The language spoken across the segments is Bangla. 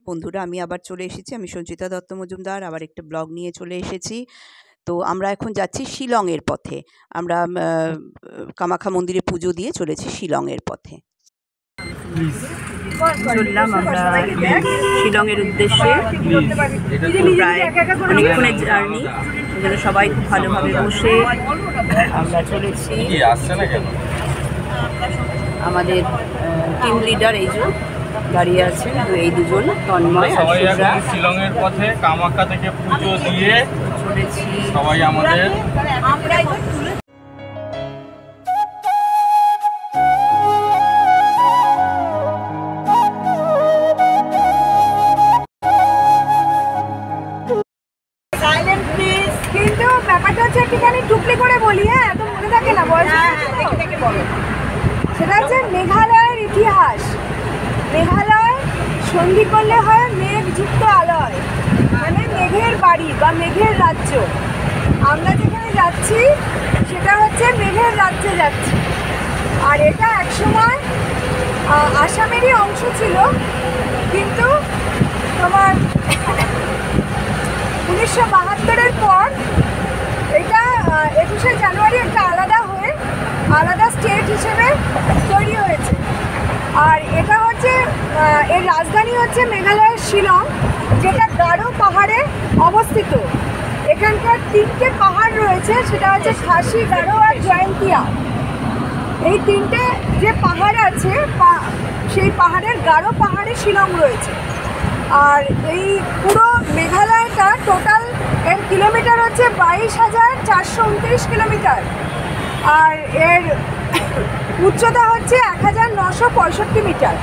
বন্ধুরা, আমি আবার চলে এসেছি। আমি সঞ্চিতা দত্ত মজুমদার আবার একটা ব্লগ নিয়ে চলে এসেছি। তো আমরা এখন যাচ্ছি শিলংয়ের পথে। আমরা কামাখ্যা মন্দিরে পুজো দিয়ে চলেছি শিলংয়ের পথে। চললাম আমরা শিলংয়ের উদ্দেশ্যে। প্রায় অনেকক্ষণের জার্নি, এগুলো সবাই খুব ভালোভাবে বসে আমরা চলেছি। আমাদের টিম লিডার এই যে দাঁড়িয়ে আছে, এই দুজন তন্ময় আর শুভ্রা। শিলংয়ের পথে কামাখ্যা থেকে পুজো দিয়ে চলেছি সবাই আমাদের। কিন্তু ব্যাপারটা হচ্ছে একটুখানি টুকলি করে বলি, হ্যাঁ এত মনে থাকে না বয়স। সেটা হচ্ছে মেঘালয়ের ইতিহাস। মেঘালয় সন্ধি করলে হয় মেঘযুক্ত আলয়, মানে মেঘের বাড়ি বা মেঘের রাজ্য। আমরা যেখানে যাচ্ছি সেটা হচ্ছে মেঘের রাজ্যে যাচ্ছি। আর এটা একসময় আসামেরই অংশ ছিল, কিন্তু তোমার 1972-এর পর এটা 21শে জানুয়ারি একটা আলাদা স্টেট হিসেবে তৈরি হয়েছে। আর এটা হচ্ছে এর রাজধানী হচ্ছে মেঘালয়ের শিলং, যেটা গারো পাহাড়ে অবস্থিত। এখানকার 3টে পাহাড় রয়েছে, সেটা হচ্ছে খাসি, গারো আর জয়ন্তিয়া। এই 3টে যে পাহাড় আছে সেই পাহাড়ের গারো পাহাড়ে শিলং রয়েছে। আর এই পুরো মেঘালয়টা টোটাল এর কিলোমিটার হচ্ছে 22,429 কিলোমিটার। আর এর উচ্চতা হচ্ছে 1,965 মিটার।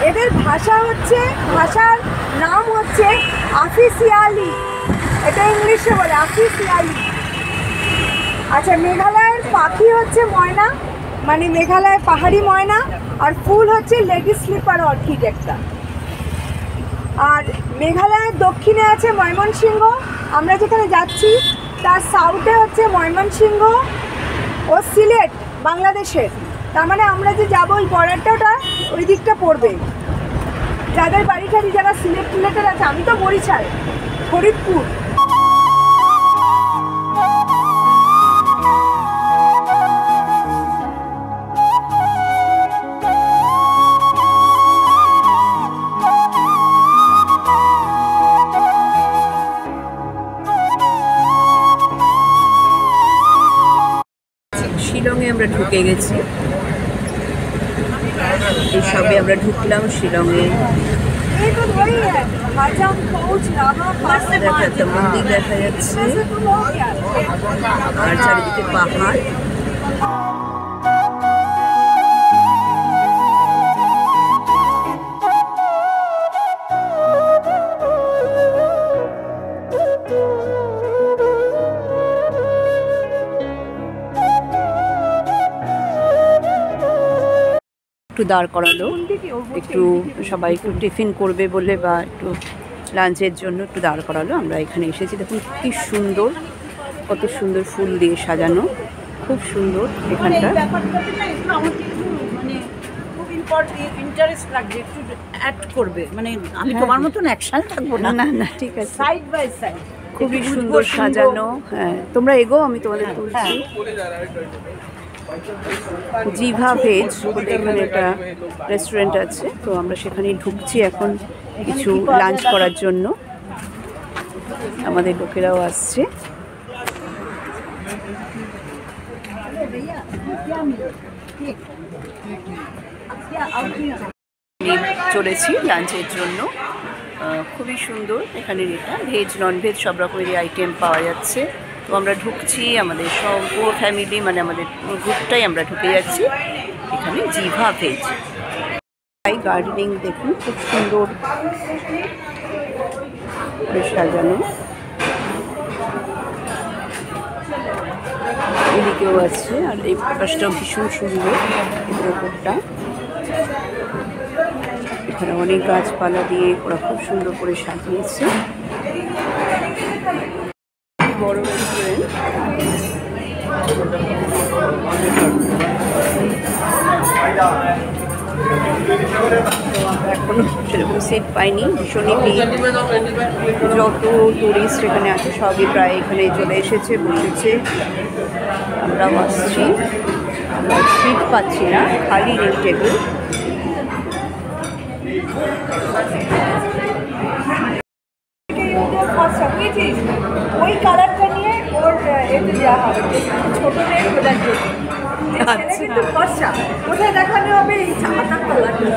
এদের ভাষার নাম হচ্ছে আফিসিয়ালি, এটা ইংলিশে বলে আফিসিয়ালি। আচ্ছা, মেঘালয়ের পাখি হচ্ছে ময়না, মানে মেঘালয়ের পাহাড়ি ময়না। আর ফুল হচ্ছে লেডি স্লিপার অর্কিড একটা। আর মেঘালয়ের দক্ষিণে আছে ময়মনসিংহ, আমরা যেখানে যাচ্ছি তার সাউথে হচ্ছে ময়মনসিংহ ও সিলেট বাংলাদেশের। তার মানে আমরা যে যাবো ওই বর্ডারটা ওই দিকটা পড়বে। যাদের বাড়িটারি যারা সিলেটের আছে, আমি তো বরিশাল, ফরিদপুর। শিলংয়ে আমরা ঢুকে গেছি। এই সবে আমরা ঢুকলাম শিলংয়ে। একটা মন্দির দেখা যাচ্ছে আর চারিদিকে পাহাড়। একটু দাঁড় করালো, একটু সবাই একটু টিফিন করবে বলে বা একটু লাঞ্চের জন্য একটু দাঁড় করালো। আমরা এখানে এসেছি, দেখুন কি সুন্দর, কত সুন্দর ফুল দিয়ে সাজানো, খুব সুন্দর এখানটা। ইন্টারেস্ট লাগছে, একটু অ্যাড করবে, মানে আমি তোমার মতন একসাথে থাকবো না। না না ঠিক আছে, সাইড বাই সাইড খুবই সুন্দর সাজানো। হ্যাঁ, তোমরা এগো, আমি তোমাদের তুলছি। জিভা ভেজ বলে এখানে একটা রেস্টুরেন্ট আছে, তো আমরা সেখানেই ঢুকছি এখন কিছু লাঞ্চ করার জন্য। আমাদের লোকেরাও আসছে। চলেছি লাঞ্চের জন্য। খুবই সুন্দর এখানে, এটা ভেজ ননভেজ সব রকমেরই আইটেম পাওয়া যাচ্ছে। তো আমরা ঢুকছি, আমাদের সব ফ্যামিলি, মানে আমাদের গ্রুপটাই আমরা ঢুকে যাচ্ছি এখানে জিভা ভেজ। গার্ডেনিং দেখুন, খুব সুন্দর সাজানো। এদিকেও আছে, আর এই পাশটাও ভীষণ সুন্দর। উপরটা এখানে অনেক গাছপালা দিয়ে ওরা খুব সুন্দর করে সাজিয়েছে। বড় রেস্টুরেন্ট। তো এখনও সেরকম সিট পাইনি, ভীষণই ভিড়। যত টুরিস্ট এখানে আছে সবই প্রায় এখানে চলে এসেছে, বসেছে। আমরাও আসছি, আমরা সিট পাচ্ছি না, খালি নেই টেবিল। ওই কালারটা নিয়ে ওর এতে দেওয়া হবে, ছোট মেয়ে খোঁজার জন্য। কিন্তু ফর্সা কোথায় দেখানো হবে এই চাপাটার কালারটা।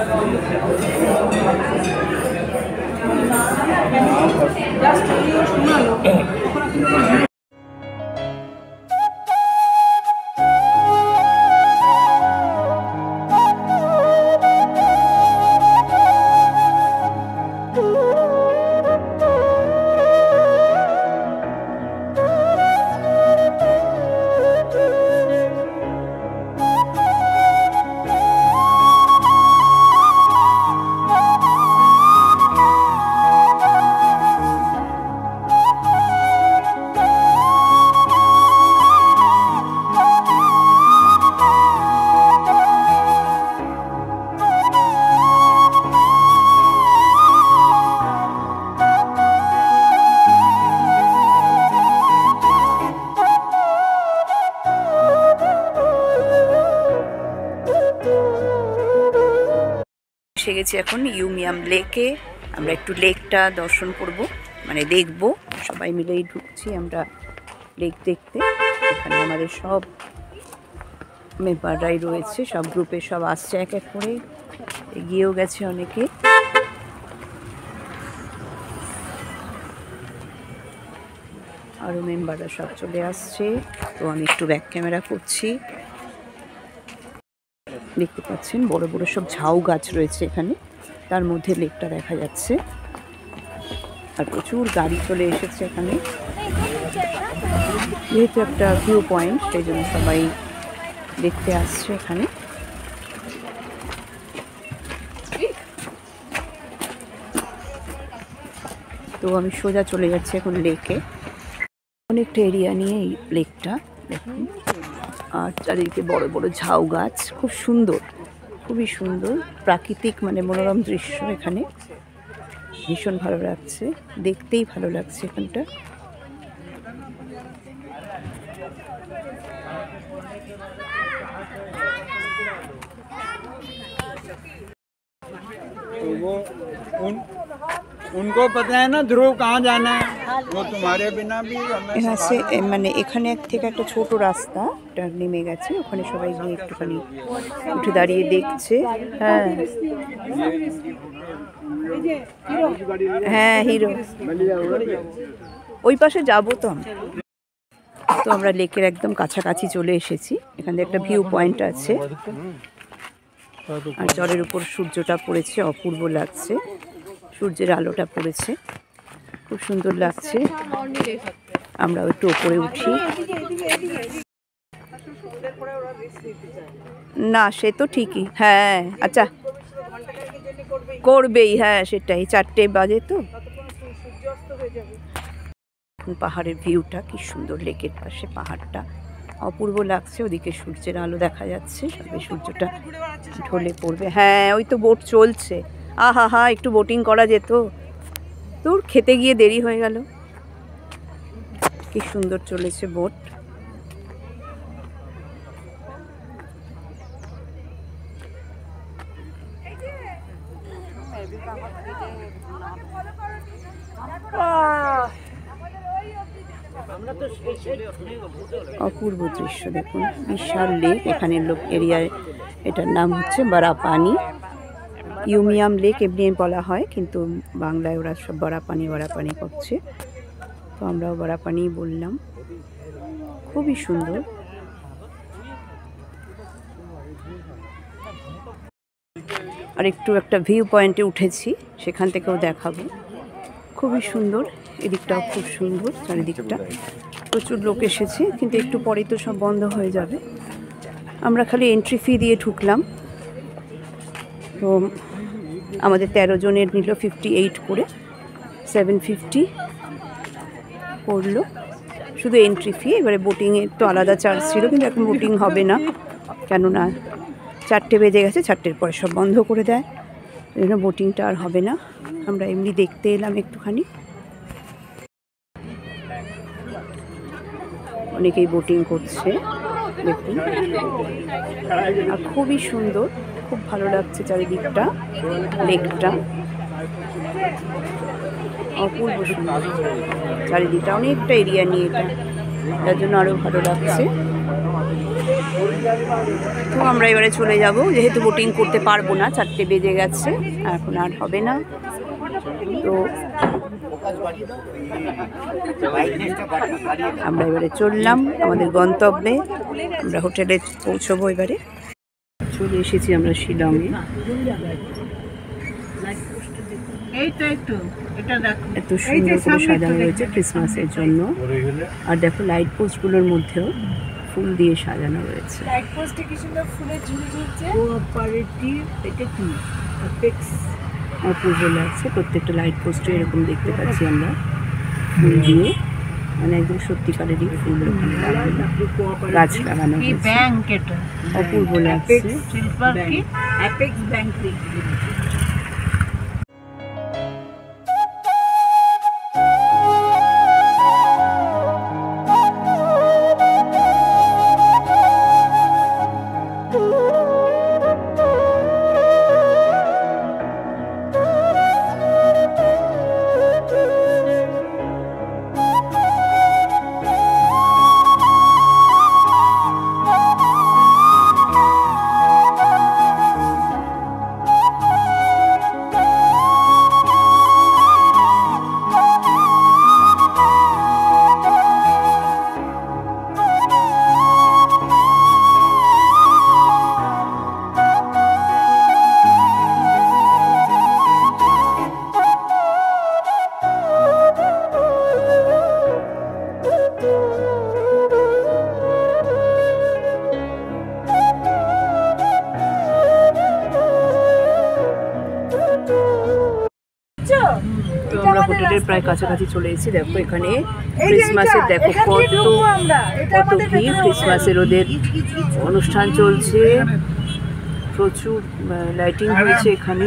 এসে গেছি এখন ইউমিয়াম লেকে। আমরা একটু লেকটা দর্শন করব, মানে দেখব। সবাই মিলেই ঢুকছি আমরা লেক দেখতে। এখানে আমাদের সব মেম্বাররাই রয়েছে, সব গ্রুপে সব আসছে এক এক করে, এগিয়েও গেছে অনেকে। আরও মেম্বাররা সব চলে আসছে। তো আমি একটু ব্যাক ক্যামেরা করছি। দেখতে পাচ্ছেন বড় বড় সব ঝাউ গাছ রয়েছে এখানে, তার মধ্যে লেকটা দেখা যাচ্ছে। আর প্রচুর গাড়ি চলে এসেছে এখানে, যেহেতু একটা ভিউ পয়েন্ট সেই জন্য সবাই দেখতে আসছে এখানে। তো আমি সোজা চলে যাচ্ছি এখন লেকে। অনেকটা এরিয়া নিয়ে এই লেকটা দেখুন, আর চারিদিকে বড় বড় ঝাউ গাছ, খুব সুন্দর, খুবই সুন্দর প্রাকৃতিক মানে মনোরম দৃশ্য এখানে। ভীষণ ভালো লাগছে, দেখতেই ভালো লাগছে এখানটা। उनको पता है ना ध्रुव कहाँ जाना है, वो तुम्हारे बिना भी মানে এখানে থেকে একটা ছোট রাস্তা নেমে গেছে, ওখানে সবাই গিয়ে একটুখানি উঠে দাঁড়িয়ে দেখছে। হ্যাঁ হ্যাঁ, হিরো। ওই পাশে যাবো তো আমি। তো আমরা লেকের একদম কাছাকাছি চলে এসেছি। এখানে একটা ভিউ পয়েন্ট আছে, আর জলের উপর সূর্যটা পড়েছে, অপূর্ব লাগছে। সূর্যের আলোটা পড়েছে, খুব সুন্দর লাগছে। আমরা একটু ওপরে উঠি। না সে তো ঠিকই, হ্যাঁ আচ্ছা করবেই, হ্যাঁ সেটাই, 4টে বাজে তো। পাহাড়ের ভিউটা কি সুন্দর, লেকের পাশে পাহাড়টা অপূর্ব লাগছে। ওদিকে সূর্যের আলো দেখা যাচ্ছে, সবে সূর্যটা ঢলে পড়বে। হ্যাঁ ওই তো বোট চলছে, আহা হা, একটু বোটিং করা যেত। তোর খেতে গিয়ে দেরি হয়ে গেল। কি সুন্দর চলেছে বোট। অপূর্ব দৃশ্য দেখুন, বিশাল লেক। এখানে লোক এরিয়ায় এটার নাম হচ্ছে বড়াপানি। ইউমিয়াম লেক এমনি বলা হয়, কিন্তু বাংলায় ওরা সব বড়াপানি বড়াপানি করছে, তো আমরাও বড়াপানি বললাম। খুবই সুন্দর। আর একটু একটা ভিউ পয়েন্টে উঠেছি, সেখান থেকেও দেখাবো। খুবই সুন্দর, এদিকটাও খুব সুন্দর, চারিদিকটা প্রচুর লোক এসেছে, কিন্তু একটু পরেই তো সব বন্ধ হয়ে যাবে। আমরা খালি এন্ট্রি ফি দিয়ে ঢুকলাম। তো আমাদের 13 জনের নিল 58 করে, 750 পড়লো শুধু এন্ট্রি ফি। এবারে বোটিংয়ের তো আলাদা চার্জ ছিল, কিন্তু এখন বোটিং হবে না, কেননা 4টে বেজে গেছে, 4টের পরে সব বন্ধ করে দেয়। এখানে বোটিংটা আর হবে না, আমরা এমনি দেখতে এলাম একটুখানি। অনেকেই বোটিং করছে দেখুন, আর খুবই সুন্দর, খুব ভালো লাগছে চারিদিকটা, লেকটা অপূর্ব সুন্দর, চারিদিকটা অনেকটা এরিয়া নিয়ে এটা, তার জন্য আরও ভালো লাগছে। তো আমরা এবারে চলে যাব, যেহেতু বোটিং করতে পারবো না, 4টে বেজে গেছে, এখন আর হবে না। তো আমরা এবারে চললাম আমাদের গন্তব্যে, আমরা হোটেলে পৌঁছবো এবারে। চলে এসেছি আমরা শিলংয়ে। এত সুন্দর করে সাজানো রয়েছে ক্রিসমাসের জন্য, আর দেখো লাইট পোস্টগুলোর মধ্যেও ফুল দিয়ে সাজানো রয়েছে। লাইট পোস্টে কি সুন্দর ফুলের ঝুড়ি ঝুলছে। এটা কি অপূর্ব লাগছে, প্রত্যেকটা লাইট পোস্টে এরকম দেখতে পাচ্ছি আমরা ফুল দিয়ে, মানে একদম সত্যিকারেরই ফুল ওখানে লাগানো, গাছ লাগানো হয়েছে, অপূর্ব লাগছে। তো আমরা হোটেলের প্রায় কাছাকাছি চলে এসেছি। দেখো এখানে ক্রিসমাসের, দেখো কত কত ভিড়, ক্রিসমাসের ওদের অনুষ্ঠান চলছে, প্রচুর লাইটিং হয়েছে এখানে।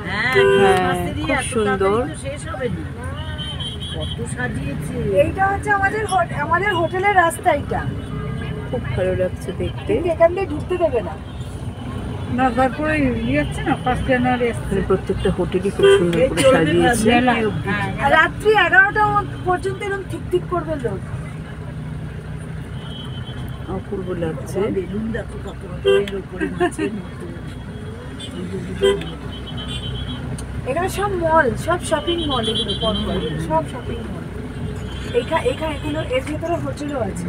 হ্যাঁ, খুব সুন্দর। এইটা হচ্ছে আমাদের হোটেলের রাস্তা, এটা খুব ভালো লাগছে দেখতে। এখান দিয়ে ঢুকতে দেবে না। প্রত্যেকটা হোটেলই খুব সুন্দর করে সাজিয়েছে। রাত্রি 11টা পর্যন্ত এরকম ঠিক ঠিক করবে লোক, অপূর্ব লাগছে। এখানে সব মল, সব শপিং মল, এগুলো সব শপিং মল। এখানে এর ভেতরে হোটেলও আছে।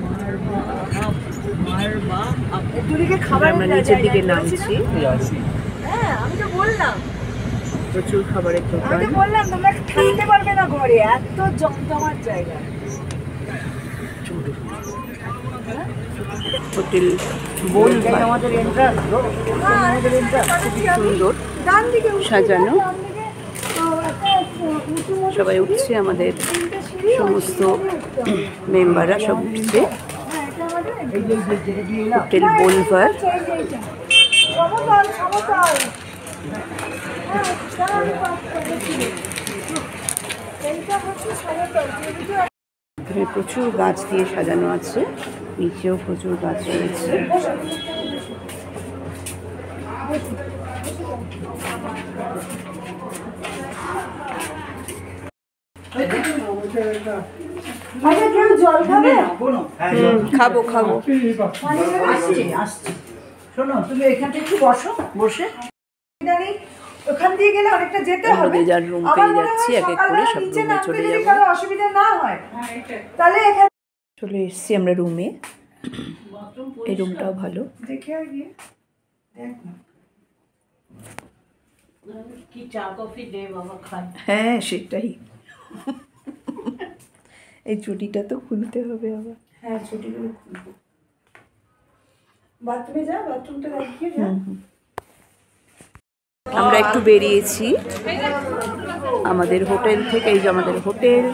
দুদিকে খাবার, আমরা নিচের দিকে নামছি। হ্যাঁ আমি তো বললাম, প্রচুর খাবারের আমি দোকান। তো বললাম তোমরা থাকতে পারবে না ঘরে, এত জমজমাট জায়গা। হোটেল বোলভার, আমাদের এন্ট্রান্স, সুন্দর ডান দিকে সাজানো। সবাই উঠছে, আমাদের সমস্ত মেম্বাররা সব উঠছে। হোটেল বোলভার। এখানে প্রচুর গাছ দিয়ে সাজানো আছে, নিচেও প্রচুর গাছ রয়েছে। খাবো খাবো। শোনো, তুমি এখান থেকে একটু বসো, বসে ওখান দিয়ে গেলে অনেকটা যেতে হবে। যার রুম পেয়ে যাচ্ছি, এক এক করে সব রুমে চলে যাবো। অসুবিধা না হয় তাহলে এখানে চলে এসেছি আমরা রুমে। এই রুমটাও ভালো। দেখে আর গিয়ে দেখ না, কি চা কফি দে বাবা খাই। হ্যাঁ সেটাই। এই চুটিটা তো খুলতে হবে আবার। হ্যাঁ ছুটিগুলো খুলবো। বাথরুমে যা, বাথরুমটা দেখিয়ে যা। আমরা একটু বেরিয়েছি আমাদের হোটেল থেকে, এই যে আমাদের হোটেল।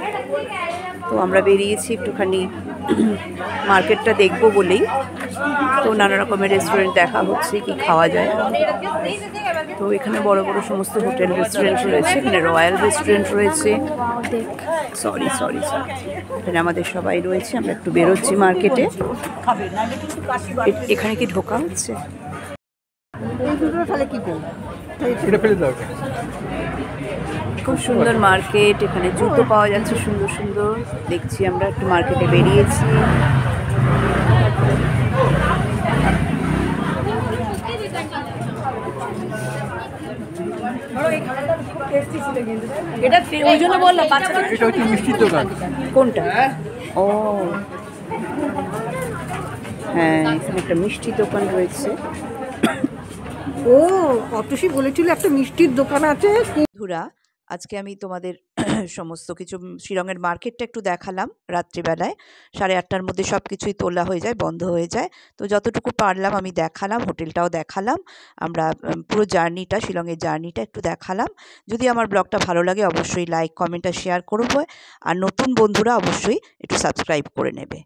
তো আমরা বেরিয়েছি একটুখানি মার্কেটটা দেখবো বলেই। তো নানা রকমের রেস্টুরেন্ট দেখা হচ্ছে কি খাওয়া যায়। তো এখানে বড় বড় সমস্ত হোটেল রেস্টুরেন্ট রয়েছে, এখানে রয়্যাল রেস্টুরেন্ট রয়েছে। সরি সরি সরি, এখানে আমাদের সবাই রয়েছে, আমরা একটু বেরোচ্ছি মার্কেটে। এখানে কি ঢোকা হচ্ছে? খুব সুন্দর মার্কেট, এখানে জুতো পাওয়া যাচ্ছে সুন্দর সুন্দর। দেখছি আমরা একটু মার্কেটে বেরিয়েছি। এটা ওই জন্য বললাম বাচ্চারা এটা হচ্ছে মিষ্টির দোকান। কোনটা? ও হ্যাঁ, এখানে একটা মিষ্টির দোকান রয়েছে। ও অতসী বলেছিল একটা মিষ্টির দোকান আছে। বন্ধুরা, আজকে আমি তোমাদের সমস্ত কিছু শিলংয়ের মার্কেটটা একটু দেখালাম রাত্রিবেলায়। 8:30টার মধ্যে সব কিছুই তোলা হয়ে যায়, বন্ধ হয়ে যায়। তো যতটুকু পারলাম আমি দেখালাম, হোটেলটাও দেখালাম, আমরা পুরো জার্নিটা, শিলংয়ের জার্নিটা একটু দেখালাম। যদি আমার ব্লগটা ভালো লাগে অবশ্যই লাইক, কমেন্ট আর শেয়ার করবো। আর নতুন বন্ধুরা অবশ্যই একটু সাবস্ক্রাইব করে নেবে।